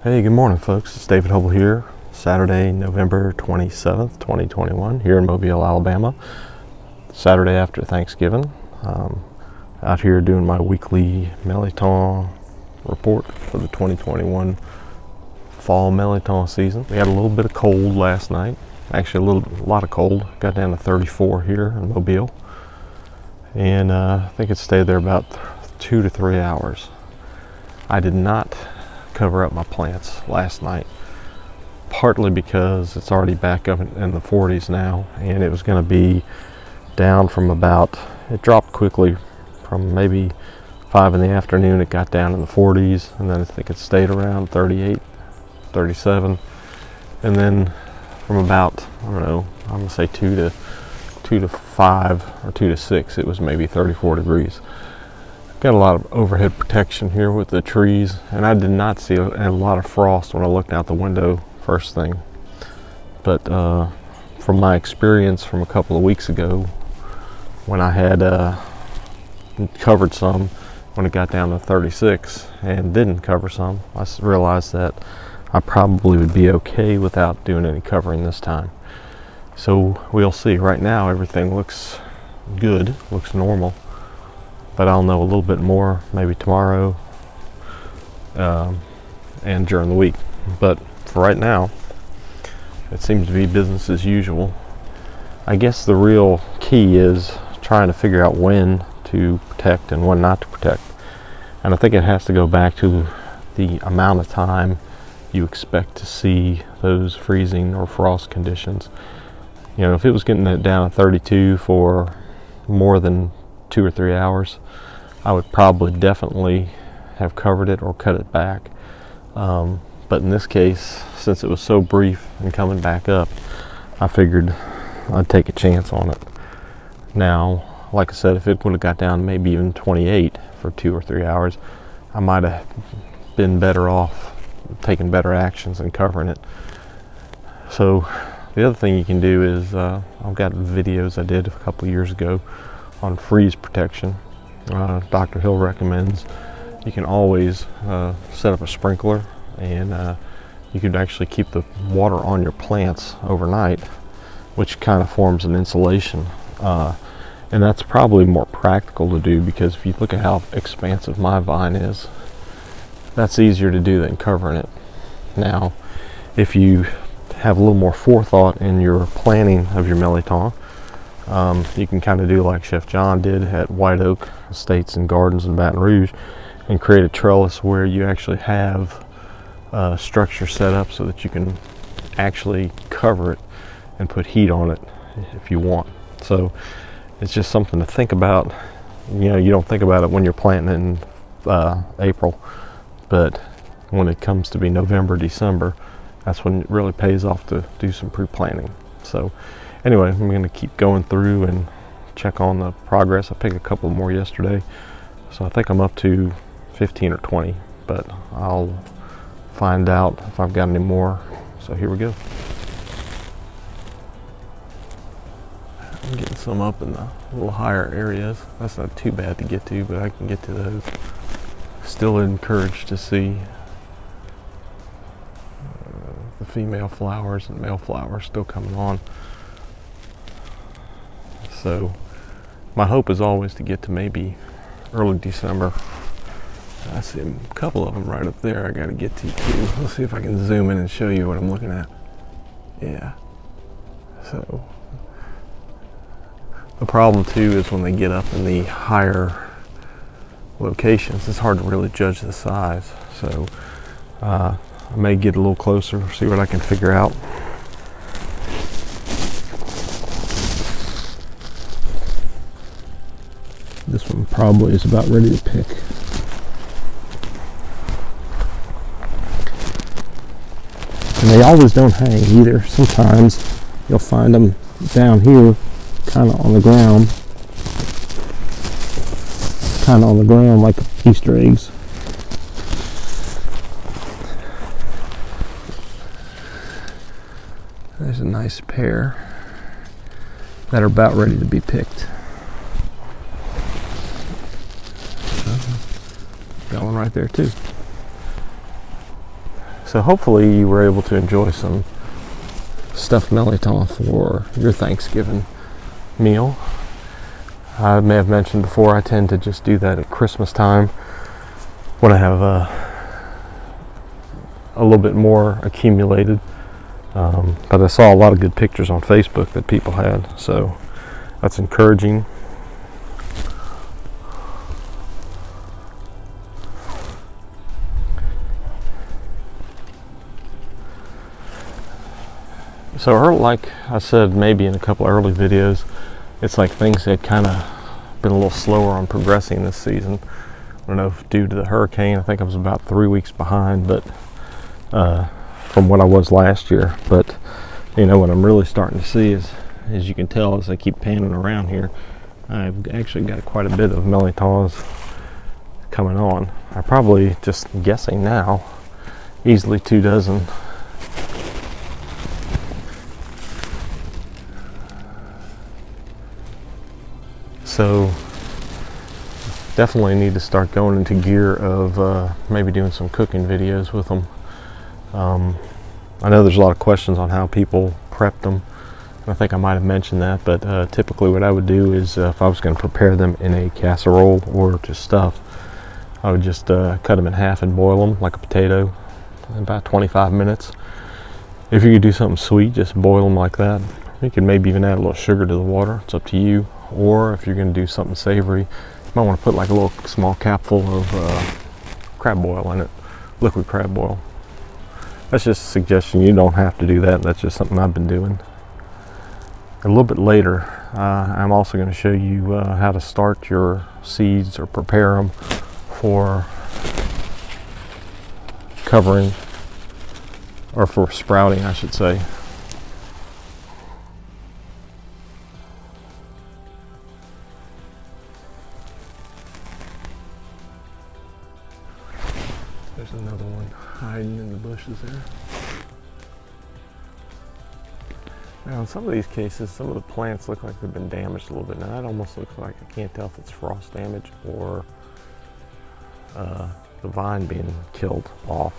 Hey, good morning, folks. It's David Hubbell here. Saturday, November 27th, 2021, here in Mobile, Alabama. Saturday after Thanksgiving. Out here doing my weekly Mirliton report for the 2021 fall Mirliton season. We had a little bit of cold last night. Actually, a lot of cold. Got down to 34 here in Mobile. And I think it stayed there about 2 to 3 hours. I did not cover up my plants last night, partly because it's already back up in the 40s now, and it was going to be down from it dropped quickly from maybe 5 in the afternoon. It got down in the 40s, and then I think it stayed around 38, 37, and then from about, I don't know, I'm going to say 2 to 5 or 2 to 6, it was maybe 34 degrees. Got a lot of overhead protection here with the trees, and I did not see a lot of frost when I looked out the window first thing. But from my experience from a couple of weeks ago, when I had covered some, when it got down to 36 and didn't cover some, I realized that I probably would be okay without doing any covering this time. So we'll see. Right now everything looks good, looks normal. But I'll know a little bit more maybe tomorrow and during the week. But for right now, it seems to be business as usual. I guess the real key is trying to figure out when to protect and when not to protect. And I think it has to go back to the amount of time you expect to see those freezing or frost conditions. You know, if it was getting it down to 32 for more than 2 or 3 hours, I would probably definitely have covered it or cut it back. But in this case, since it was so brief and coming back up, I figured I'd take a chance on it. Now, like I said, if it would have got down maybe even 28 for 2 or 3 hours, I might have been better off taking better actions and covering it. So the other thing you can do is, I've got videos I did a couple of years ago on freeze protection. Dr. Hill recommends you can always set up a sprinkler, and you could actually keep the water on your plants overnight, which kind of forms an insulation. And that's probably more practical to do, because if you look at how expansive my vine is, that's easier to do than covering it. Now, if you have a little more forethought in your planting of your Mirliton, you can kind of do like Chef John did at White Oak Estates and Gardens in Baton Rouge, and create a trellis where you actually have structure set up so that you can actually cover it and put heat on it if you want. So it's just something to think about. You know, you don't think about it when you're planting in April, but when it comes to be November, December, that's when it really pays off to do some pre-planting. So anyway, I'm going to keep going through and check on the progress. I picked a couple more yesterday, so I think I'm up to 15 or 20, but I'll find out if I've got any more. So here we go. I'm getting some up in the little higher areas. That's not too bad to get to, but I can get to those. Still encouraged to see the female flowers and male flowers still coming on. So my hope is always to get to maybe early December. I see a couple of them right up there I got to get to too. Let's see if I can zoom in and show you what I'm looking at. Yeah. So the problem too is when they get up in the higher locations, it's hard to really judge the size. So I may get a little closer, see what I can figure out. This one probably is about ready to pick. And they always don't hang either. Sometimes you'll find them down here, kind of on the ground, like Easter eggs. There's a nice pair that are about ready to be picked. Got one right there too. So hopefully you were able to enjoy some stuffed Mirliton for your Thanksgiving meal. I may have mentioned before, I tend to just do that at Christmas time when I have a little bit more accumulated. But I saw a lot of good pictures on Facebook that people had, so that's encouraging. So like I said, maybe in a couple early videos, it's like things had kind of been a little slower on progressing this season. I don't know if due to the hurricane. I think I was about 3 weeks behind, but from what I was last year. But you know what I'm really starting to see is, as you can tell as I keep panning around here, I've actually got quite a bit of Mirlitons coming on. I probably, just guessing now, easily 2 dozen. So definitely need to start going into gear of maybe doing some cooking videos with them. I know there's a lot of questions on how people prep them. I think I might have mentioned that, but typically what I would do is if I was going to prepare them in a casserole or to stuff, I would just cut them in half and boil them like a potato in about 25 minutes. If you could do something sweet, just boil them like that. You could maybe even add a little sugar to the water. It's up to you. Or if you're going to do something savory, you might want to put like a little small capful of crab oil in it, liquid crab oil. That's just a suggestion. You don't have to do that. That's just something I've been doing. A little bit later, I'm also going to show you how to start your seeds or prepare them for covering, or for sprouting, I should say. There's another one hiding in the bushes there. Now in some of these cases, some of the plants look like they've been damaged a little bit. Now that almost looks like, I can't tell if it's frost damage or the vine being killed off.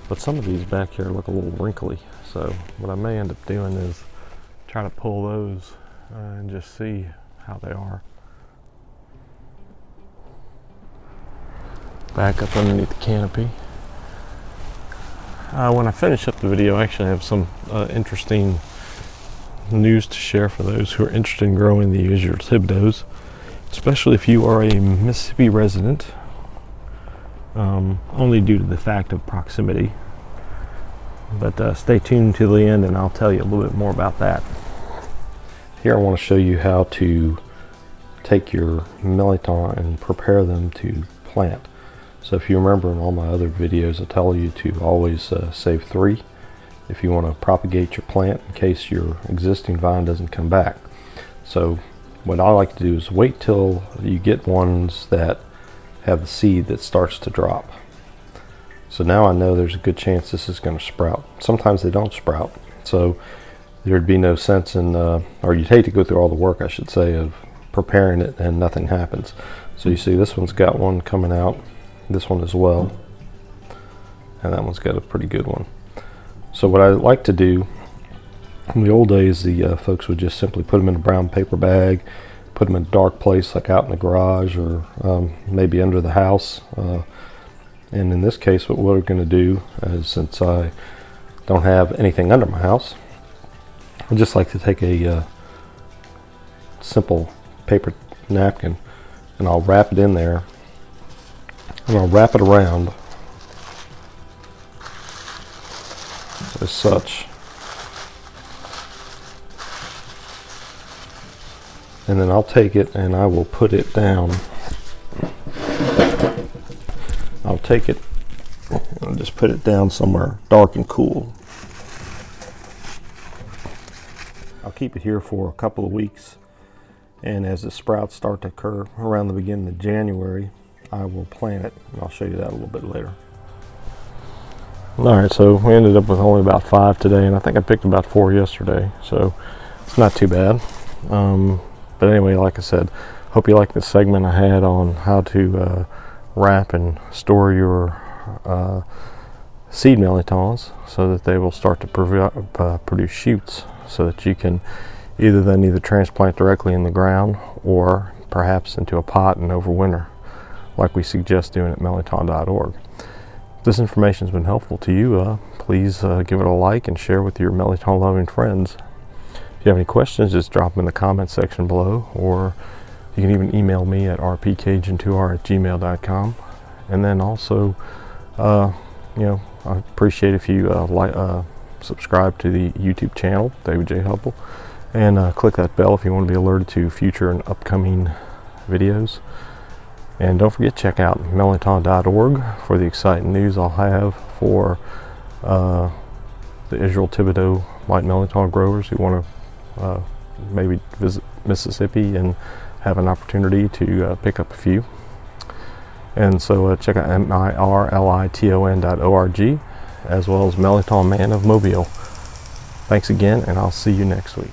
But some of these back here look a little wrinkly. So what I may end up doing is try to pull those and just see how they are. Back up underneath the canopy. When I finish up the video, I actually have some interesting news to share for those who are interested in growing the Ishreal Thibodeaux, especially if you are a Mississippi resident, only due to the fact of proximity. But stay tuned till the end and I'll tell you a little bit more about that. Here I want to show you how to take your Mirliton and prepare them to plant. So if you remember in all my other videos, I tell you to always save 3 if you want to propagate your plant in case your existing vine doesn't come back. So what I like to do is wait till you get ones that have the seed that starts to drop. So now I know there's a good chance this is going to sprout. Sometimes they don't sprout, so there'd be no sense in, or you'd hate to go through all the work, I should say, of preparing it and nothing happens. So you see this one's got one coming out, this one as well, and that one's got a pretty good one. So what I like to do, in the old days, the folks would just simply put them in a brown paper bag, put them in a dark place like out in the garage or maybe under the house. And in this case, what we're going to do is, since I don't have anything under my house, I just like to take a simple paper napkin and I'll wrap it in there and I'll wrap it around as such. And then I'll take it and I will put it down. I'll take it and just put it down somewhere dark and cool. I'll keep it here for a couple of weeks, and as the sprouts start to occur around the beginning of January, I will plant it, and I'll show you that a little bit later. Alright, so we ended up with only about 5 today, and I think I picked about 4 yesterday, so it's not too bad. But anyway, like I said, hope you like this segment I had on how to wrap and store your seed Mirlitons so that they will start to produce shoots, so that you can either transplant directly in the ground or perhaps into a pot and overwinter, like we suggest doing at mirliton.org. If this information has been helpful to you, please give it a like and share with your Mirliton loving friends. If you have any questions, just drop them in the comments section below, or you can even email me at rpcajun2r@gmail.com. And then also, you know, I appreciate if you subscribe to the YouTube channel, David J. Hubbell, and click that bell if you want to be alerted to future and upcoming videos. And don't forget, check out mirliton.org for the exciting news I'll have for the Ishreal Thibodeaux White Mirliton growers who want to maybe visit Mississippi and have an opportunity to pick up a few. And so check out mirliton.org, as well as Mirliton Man of Mobile. Thanks again, and I'll see you next week.